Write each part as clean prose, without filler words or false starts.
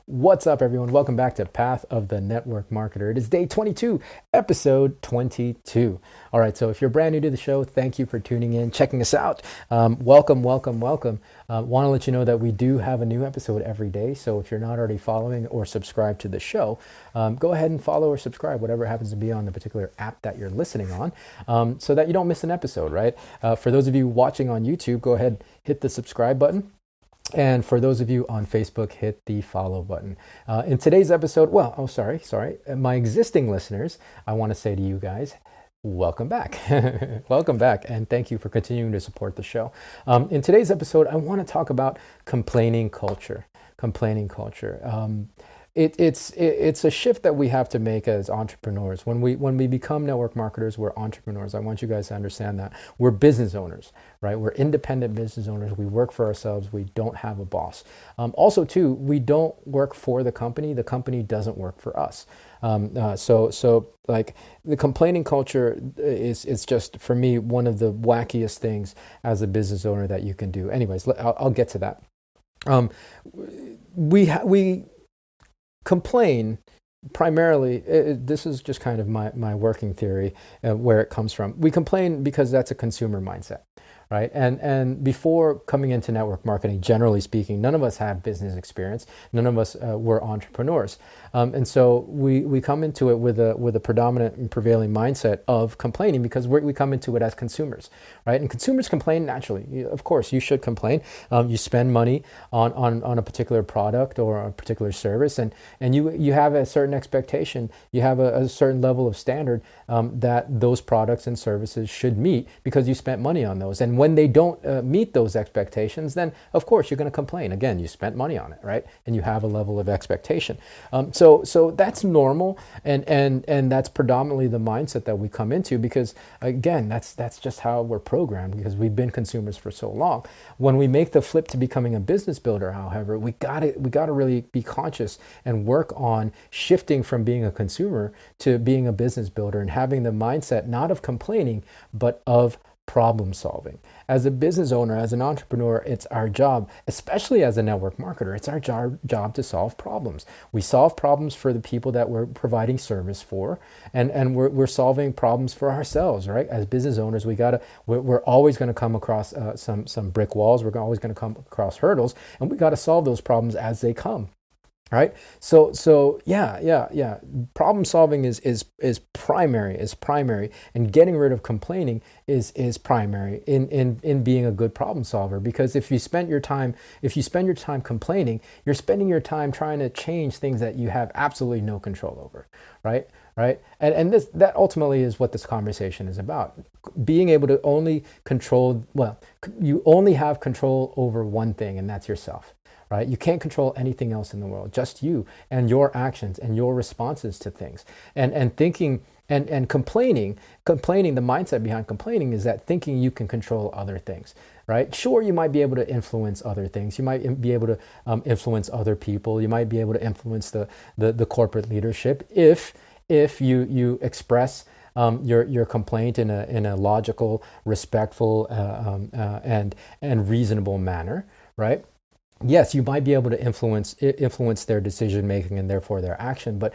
What's up, everyone? Welcome back to Path of the Network Marketer. It is day 22, episode 22. All right, so if you're brand new to the show, thank you for tuning in, checking us out. Welcome. Want to let you know that we do have a new episode every day. So if you're not already following or subscribed to the show, go ahead and follow or subscribe, whatever happens to be on the particular app that you're listening on, so that you don't miss an episode, right? For those of you watching on YouTube, go ahead, hit the subscribe button. And for those of you on Facebook, hit the follow button. In today's episode, my existing listeners, I want to say to you guys, welcome back. Welcome back, and thank you for continuing to support the show. In today's episode, I want to talk about complaining culture. It's a shift that we have to make as entrepreneurs. When we become network marketers, we're entrepreneurs. I want you guys to understand that we're business owners, right? We're independent business owners. We work for ourselves. We don't have a boss. Also, too, we don't work for the company. The company doesn't work for us. So like the complaining culture is just, for me, one of the wackiest things as a business owner that you can do. Anyways, I'll get to that. We complain primarily, this is just kind of my working theory, where it comes from. We complain because that's a consumer mindset, right? And before coming into network marketing, generally speaking, none of us have business experience. None of us were entrepreneurs. And so we come into it with a predominant and prevailing mindset of complaining because we come into it as consumers, right? And consumers complain naturally. Of course, you should complain. You spend money on a particular product or a particular service, and you have a certain expectation. You have a certain level of standard that those products and services should meet because you spent money on those. And when they don't meet those expectations, then of course you're going to complain. Again, you spent money on it, right? And you have a level of expectation. So that's normal, and that's predominantly the mindset that we come into because, again, that's just how we're programmed because we've been consumers for so long. When we make the flip to becoming a business builder, however, we got to really be conscious and work on shifting from being a consumer to being a business builder and having the mindset not of complaining but of problem solving. As a business owner, as an entrepreneur, it's our job, especially as a network marketer, it's our job to solve problems. We solve problems for the people that we're providing service for, and we're solving problems for ourselves, right? As business owners, we're always going to come across some brick walls. We're always going to come across hurdles, and we got to solve those problems as they come. Right. So yeah. Problem solving is primary, and getting rid of complaining is primary in being a good problem solver. Because if you spend your time complaining, you're spending your time trying to change things that you have absolutely no control over. Right. And that ultimately is what this conversation is about. Being able to only control, you only have control over one thing, and that's yourself. Right? You can't control anything else in the world, just you and your actions and your responses to things. And thinking and complaining, the mindset behind complaining is that thinking you can control other things, right? Sure, you might be able to influence other things. You might be able to influence other people. You might be able to influence the corporate leadership if you express your complaint in a logical, respectful, and reasonable manner, right? Yes, you might be able to influence their decision making and therefore their action. But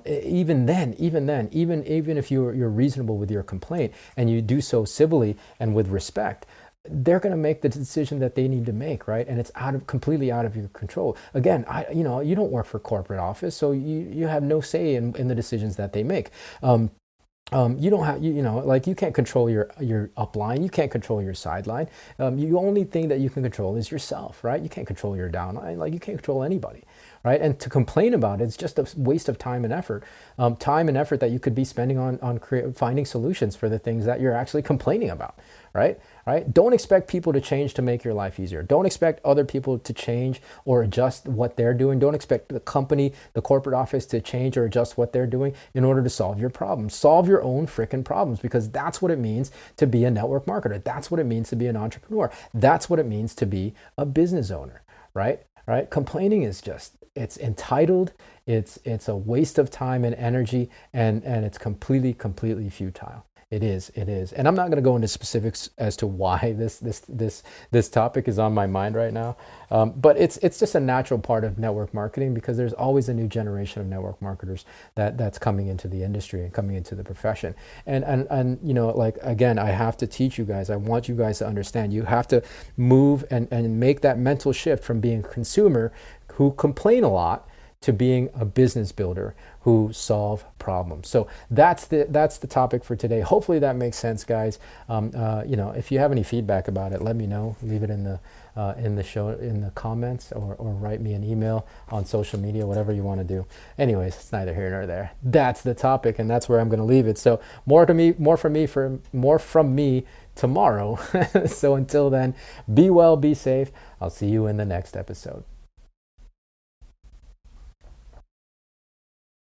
even if you're reasonable with your complaint and you do so civilly and with respect, they're going to make the decision that they need to make, right? And it's completely out of your control. Again, you don't work for corporate office, so you have no say in the decisions that they make. You don't have, you can't control your upline. You can't control your sideline. The only thing that you can control is yourself, right? You can't control your downline. Like, you can't control anybody, right? And to complain about it's just a waste of time and effort. Time and effort that you could be spending on finding solutions for the things that you're actually complaining about, right? Don't expect people to change to make your life easier. Don't expect other people to change or adjust what they're doing. Don't expect the company, the corporate office to change or adjust what they're doing in order to solve your problems. Solve your own freaking problems, because that's what it means to be a network marketer. That's what it means to be an entrepreneur. That's what it means to be a business owner, right? Complaining is it's entitled, it's a waste of time and energy, and it's completely futile. It is. It is. And I'm not going to go into specifics as to why this topic is on my mind right now. But it's just a natural part of network marketing, because there's always a new generation of network marketers that's coming into the industry and coming into the profession. And like, again, I have to teach you guys. I want you guys to understand. You have to move and make that mental shift from being a consumer who complain a lot to being a business builder who solve problems. So that's the topic for today. Hopefully that makes sense, guys. If you have any feedback about it, let me know. Leave it in the show, in the comments, or write me an email on social media, whatever you want to do. Anyways, it's neither here nor there. That's the topic, and that's where I'm going to leave it. So more from me tomorrow. So until then, be well, be safe. I'll see you in the next episode.